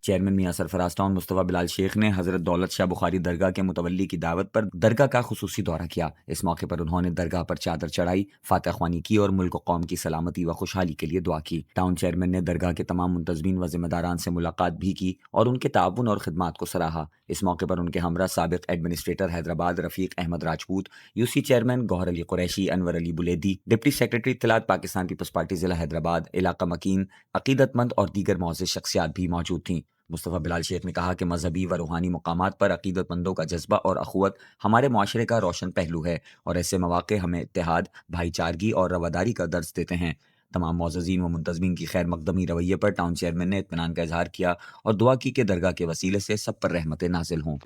Chairman मियां Sarfaraz town Mustafa Bilal Sheikh ने हज़रत दौलत शाह बुखारी दरगाह के मुतवल्ली की दावत पर दरगाह का खुसूसी दौरा किया। इस मौके पर उन्होंने दरगाह पर चादर चढ़ाई, फातह ख्वानी की और मुल्क व कौम की सलामती व खुशहाली के लिए दुआ की। टाउन चेयरमैन ने दरगाह के तमाम मुंतजमीन व जिम्मेदारान से मुलाकात भी की और उनके ताउन और खिदमात को सराहा। इस मौके पर उनके हमरा साबिक administrator Hyderabad Rafiq Ahmed Rajput, UC chairman Gohar Ali Qureshi, Anwar Ali Buledi, deputy secretary इत्तलात पाकिस्तान पीपल्स पार्टी ज़िला हैदराबाद, इलाका मकीन, अकीदतमंद और दीगर मोअज़्ज़ज़ शख्सियात भी मौजूद थीं। मुस्तफ़ा बिलाल शेख ने कहा कि मजहबी व रूहानी मकामात पर अकीदतमंदों का जज्बा और अखुवत हमारे माशरे का रोशन पहलू है और ऐसे मौके हमें इत्तेहाद, भाईचारगी और रवादारी का दर्ज देते हैं। तमाम मोअज़्ज़ज़ीन व मुंतज़मीन की खैर मकदमी रवैये पर टाउन चेयरमैन ने इत्मीनान का इजहार किया और दुआ की कि दरगाह के वसीले से सब पर रहमतें नाजिल हों।